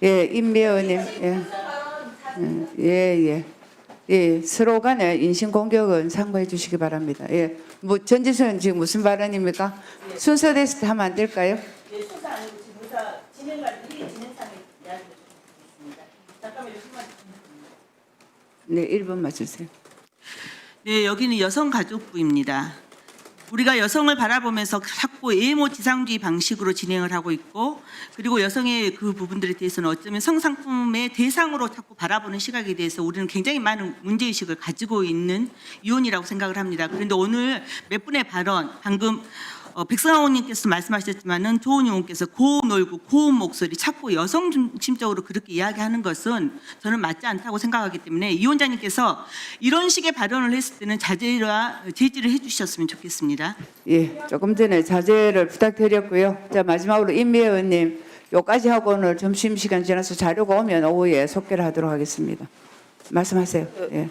예, 임미애님. 예, 서로 간에 인신공격은 상고해 주시기 바랍니다. 예, 뭐 전지수는 지금 무슨 발언입니까? 순서대로 하면 안 될까요? 네, 순서 아니고 지금 의사 진행관들이 진행상에 이야기를 드리겠습니다. 잠깐만요. 네, 1번만 주세요. 네, 여기는 여성가족부입니다. 우리가 여성을 바라보면서 자꾸 외모지상주의 방식으로 진행을 하고 있고, 그리고 여성의 그 부분들에 대해서는 어쩌면 성상품의 대상으로 자꾸 바라보는 시각에 대해서 우리는 굉장히 많은 문제의식을 가지고 있는 위원이라고 생각을 합니다. 그런데 오늘 몇 분의 발언, 방금 백승환 의원님께서 말씀하셨지만은 조은희 의원께서 고음 놀고 고음 목소리 자꾸 여성 중심적으로 그렇게 이야기하는 것은 저는 맞지 않다고 생각하기 때문에 이 위원장님께서 이런 식의 발언을 했을 때는 자제와 제지를 해주셨으면 좋겠습니다. 예, 조금 전에 자제를 부탁드렸고요. 자, 마지막으로 임미애 의원님, 요까지 하고 오늘 점심시간 지나서 자료가 오면 오후에 속개를 하도록 하겠습니다. 말씀하세요. 예.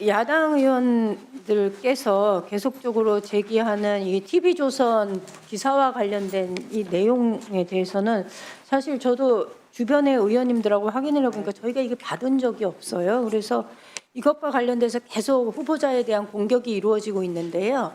야당 의원들께서 계속적으로 제기하는 이 TV조선 기사와 관련된 이 내용에 대해서는 사실 저도 주변의 의원님들하고 확인을 해보니까 저희가 이게 받은 적이 없어요. 그래서 이것과 관련돼서 계속 후보자에 대한 공격이 이루어지고 있는데요.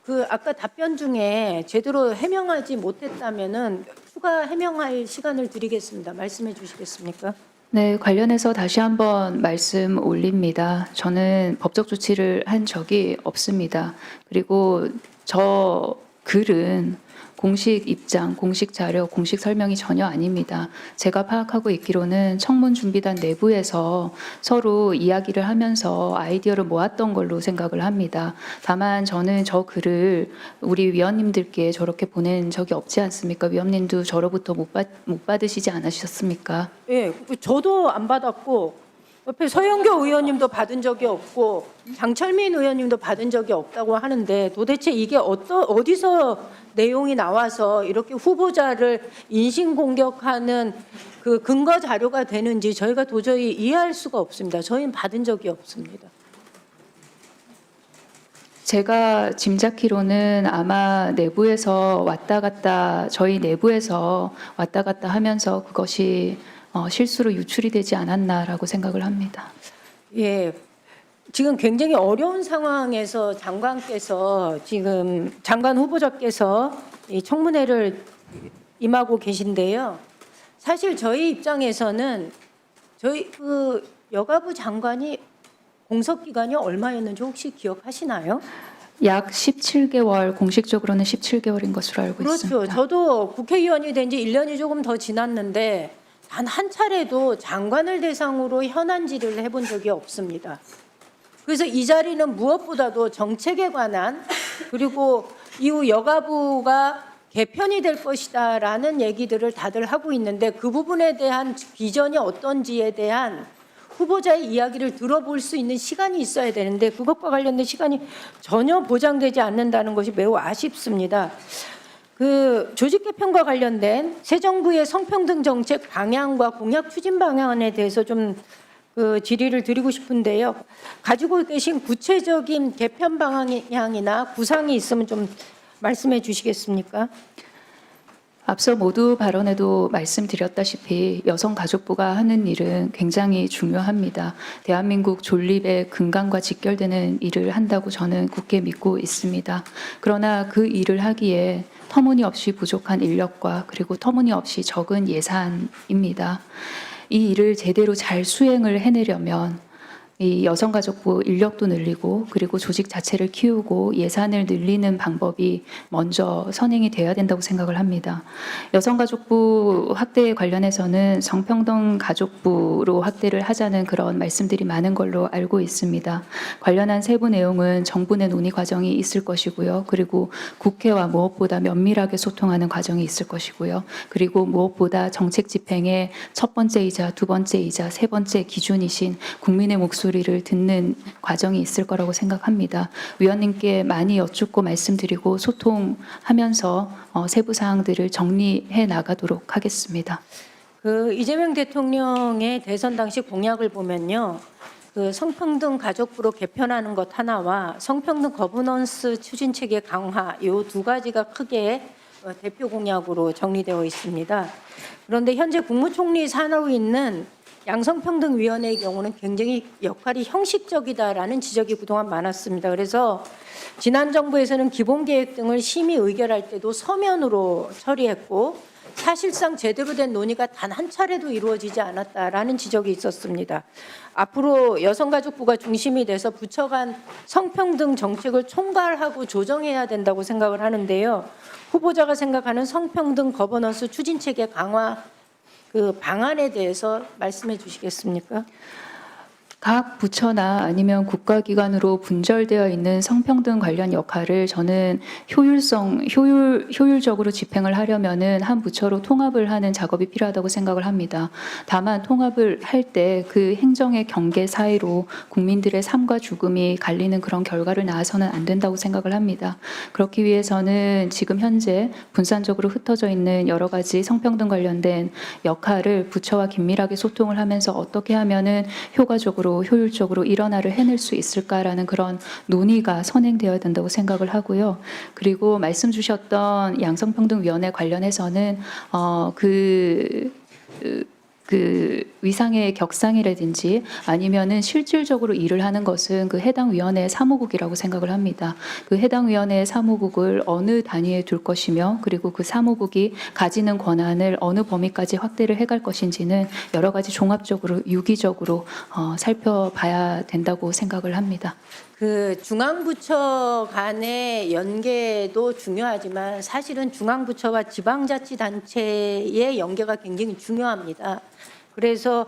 그 아까 답변 중에 제대로 해명하지 못했다면은 추가 해명할 시간을 드리겠습니다. 말씀해 주시겠습니까? 네, 관련해서 다시 한번 말씀 올립니다. 저는 법적 조치를 한 적이 없습니다. 그리고 저 글은 공식 입장, 공식 자료, 공식 설명이 전혀 아닙니다. 제가 파악하고 있기로는 청문준비단 내부에서 서로 이야기를 하면서 아이디어를 모았던 걸로 생각을 합니다. 다만 저는 저 글을 우리 위원님들께 저렇게 보낸 적이 없지 않습니까? 위원님도 저로부터 못 받으시지 않으셨습니까? 예, 저도 안 받았고 옆에 서영교 의원님도 받은 적이 없고 장철민 의원님도 받은 적이 없다고 하는데 도대체 이게 어디서 내용이 나와서 이렇게 후보자를 인신공격하는 그 근거 자료가 되는지 저희가 도저히 이해할 수가 없습니다. 저희는 받은 적이 없습니다. 제가 짐작키로는 아마 내부에서 왔다 갔다 저희 내부에서 왔다 갔다 하면서 그것이 실수로 유출이 되지 않았나라고 생각을 합니다. 예. 지금 굉장히 어려운 상황에서 장관께서 지금 장관 후보자께서 이 청문회를 임하고 계신데요. 사실 저희 입장에서는 저희 그 여가부 장관이 공석 기간이 얼마였는지 혹시 기억하시나요? 약 17개월, 공식적으로는 17개월인 것으로 알고 그렇죠. 있습니다. 저도 국회의원이 된 지 1년이 조금 더 지났는데 단 한 차례도 장관을 대상으로 현안 질의를 해본 적이 없습니다. 그래서 이 자리는 무엇보다도 정책에 관한 그리고 이후 여가부가 개편이 될 것이다라는 얘기들을 다들 하고 있는데 그 부분에 대한 비전이 어떤지에 대한 후보자의 이야기를 들어볼 수 있는 시간이 있어야 되는데 그것과 관련된 시간이 전혀 보장되지 않는다는 것이 매우 아쉽습니다. 그 조직 개편과 관련된 새 정부의 성평등 정책 방향과 공약 추진 방향에 대해서 좀 그 질의를 드리고 싶은데요. 가지고 계신 구체적인 개편 방향이나 구상이 있으면 좀 말씀해 주시겠습니까? 앞서 모두 발언에도 말씀드렸다시피 여성가족부가 하는 일은 굉장히 중요합니다. 대한민국 존립의 근간과 직결되는 일을 한다고 저는 굳게 믿고 있습니다. 그러나 그 일을 하기에 터무니없이 부족한 인력과 그리고 터무니없이 적은 예산입니다. 이 일을 제대로 잘 수행을 해내려면 이 여성가족부 인력도 늘리고 그리고 조직 자체를 키우고 예산을 늘리는 방법이 먼저 선행이 돼야 된다고 생각을 합니다. 여성가족부 확대에 관련해서는 성평등 가족부로 확대를 하자는 그런 말씀들이 많은 걸로 알고 있습니다. 관련한 세부 내용은 정부 내 논의 과정이 있을 것이고요. 그리고 국회와 무엇보다 면밀하게 소통하는 과정이 있을 것이고요. 그리고 무엇보다 정책 집행의 첫 번째이자 두 번째이자 세 번째 기준이신 국민의 목소리를 듣는 과정이 있을 거라고 생각합니다. 위원님께 많이 여쭙고 말씀드리고 소통하면서 세부 사항들을 정리해 나가도록 하겠습니다. 그 이재명 대통령의 대선 당시 공약을 보면요. 그 성평등 가족부로 개편하는 것 하나와 성평등 거버넌스 추진 체계 강화 이 두 가지가 크게 대표 공약으로 정리되어 있습니다. 그런데 현재 국무총리 산하에 있는 양성평등위원회의 경우는 굉장히 역할이 형식적이다라는 지적이 그동안 많았습니다. 그래서 지난 정부에서는 기본계획 등을 심의 의결할 때도 서면으로 처리했고 사실상 제대로 된 논의가 단 한 차례도 이루어지지 않았다라는 지적이 있었습니다. 앞으로 여성가족부가 중심이 돼서 부처 간 성평등 정책을 총괄하고 조정해야 된다고 생각을 하는데요. 후보자가 생각하는 성평등 거버넌스 추진체계 강화 그 방안에 대해서 말씀해 주시겠습니까? 각 부처나 아니면 국가기관으로 분절되어 있는 성평등 관련 역할을 저는 효율적으로 집행을 하려면은 한 부처로 통합을 하는 작업이 필요하다고 생각을 합니다. 다만 통합을 할 때 그 행정의 경계 사이로 국민들의 삶과 죽음이 갈리는 그런 결과를 낳아서는 안 된다고 생각을 합니다. 그렇기 위해서는 지금 현재 분산적으로 흩어져 있는 여러 가지 성평등 관련된 역할을 부처와 긴밀하게 소통을 하면서 어떻게 하면은 효율적으로 일원화를 해낼 수 있을까라는 그런 논의가 선행되어야 된다고 생각을 하고요. 그리고 말씀 주셨던 양성평등위원회 관련해서는 그 위상의 격상이라든지 아니면은 실질적으로 일을 하는 것은 그 해당 위원회의 사무국이라고 생각을 합니다. 그 해당 위원회의 사무국을 어느 단위에 둘 것이며 그리고 그 사무국이 가지는 권한을 어느 범위까지 확대를 해갈 것인지는 여러 가지 종합적으로 유기적으로 살펴봐야 된다고 생각을 합니다. 그 중앙부처 간의 연계도 중요하지만 사실은 중앙부처와 지방자치단체의 연계가 굉장히 중요합니다. 그래서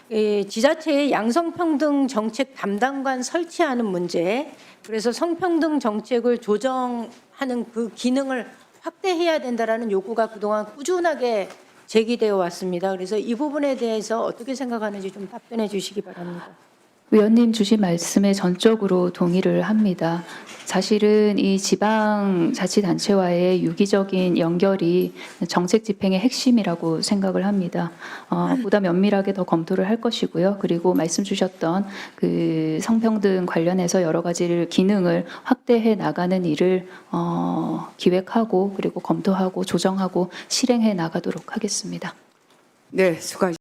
지자체의 양성평등 정책 담당관 설치하는 문제, 그래서 성평등 정책을 조정하는 그 기능을 확대해야 된다라는 요구가 그동안 꾸준하게 제기되어 왔습니다. 그래서 이 부분에 대해서 어떻게 생각하는지 좀 답변해 주시기 바랍니다. 위원님 주신 말씀에 전적으로 동의를 합니다. 사실은 이 지방자치단체와의 유기적인 연결이 정책 집행의 핵심이라고 생각을 합니다. 보다 면밀하게 더 검토를 할 것이고요. 그리고 말씀 주셨던 그 성평등 관련해서 여러 가지를 기능을 확대해 나가는 일을 기획하고 그리고 검토하고 조정하고 실행해 나가도록 하겠습니다. 네, 수고하셨습니다.